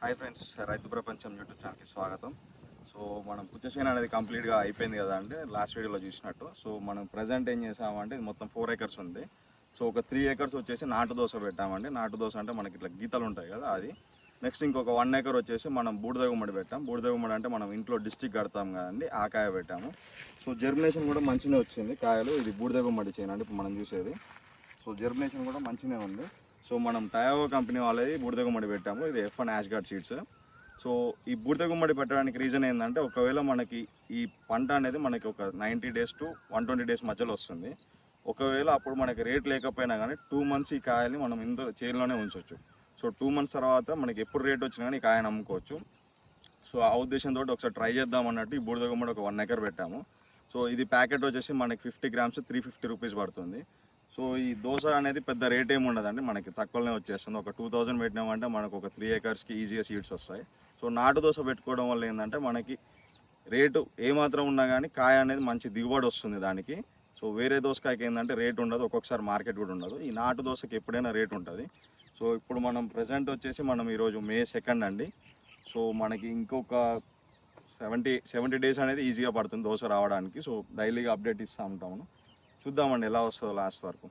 Hi friends, రైతు ప్రపంచం YouTube ఛానల్కి స్వాగతం. సో మనం పుచ్చచేను అనేది కంప్లీట్గా అయిపోయింది కదా అంటే లాస్ట్ వీడియోలో చూసినట్టు. సో మనం ప్రజెంట్ ఏం చేసామంటే ఇది మొత్తం 4 acres ఉంది. సో ఒక 3 acres వచ్చేసి నాటు దోస పెట్టామండి. నాటు దోస అంటే మనకి ఇట్లా గీతలు ఉంటాయి కదా అది. నెక్స్ట్ ఇంకొక 1 acre వచ్చేసి మనం బూడిద గుమ్మడి పెట్టాం. బూడిద గుమ్మడి అంటే మనం ఇంట్లో డిస్టిక్ కడతాం కదండి, ఆ కాయ పెట్టాము. సో జర్మినేషన్ కూడా మంచిగా వచ్చింది కాయలు. ఇది బూడిద గుమ్మడి చేను అంటే ఇప్పుడు మనం చూసేది. సో జర్మినేషన్ కూడా మంచిగా ఉంది. సో మనం టయోవో కంపెనీ వాళ్ళది బూడిద గుమ్మడి పెట్టాము. ఇది F1 యాష్గార్డ్ సీడ్స్. సో ఈ బూడిద గుమ్మడి పెట్టడానికి రీజన్ ఏంటంటే, ఒకవేళ మనకి ఈ పంట అనేది మనకి ఒక 90 days to 120 days మధ్యలో వస్తుంది. ఒకవేళ అప్పుడు మనకి రేట్ లేకపోయినా కానీ 2 months ఈ కాయల్ని మనం ఇందులో చేనులోనే ఉంచవచ్చు. సో 2 months తర్వాత మనకి ఎప్పుడు రేట్ వచ్చినా కానీ ఈ కాయని అమ్ముకోవచ్చు. సో ఆ ఉద్దేశంతో ఒకసారి ట్రై చేద్దాం అన్నట్టు ఈ బూడిద గుమ్మడి ఒక 1 acre పెట్టాము. సో ఇది ప్యాకెట్ వచ్చేసి మనకి 50 grams 350 rupees పడుతుంది. సో ఈ దోశ అనేది పెద్ద రేట్ ఏమి ఉండదండి, మనకి తక్కువనే వచ్చేస్తుంది. ఒక 2000 పెట్టినామంటే మనకు ఒక 3 acresకి ఈజీగా సీడ్స్ వస్తాయి. సో నాటు దోశ పెట్టుకోవడం వల్ల ఏంటంటే మనకి రేటు ఏమాత్రం ఉన్నా కానీ కాయ అనేది మంచి దిగుబడి వస్తుంది దానికి. సో వేరే దోసకాయకి ఏంటంటే రేట్ ఉండదు, ఒక్కొక్కసారి మార్కెట్ కూడా ఉండదు. ఈ నాటు దోశకి ఎప్పుడైనా రేట్ ఉంటుంది. సో ఇప్పుడు మనం ప్రజెంట్ వచ్చేసి మనం ఈరోజు May 2 అండి. సో మనకి ఇంకొక 70 days అనేది ఈజీగా పడుతుంది దోశ రావడానికి. సో డైలీగా అప్డేట్ ఇస్తూ ఉంటాము. చూద్దామండి ఎలా వస్తుందో లాస్ట్ వరకు.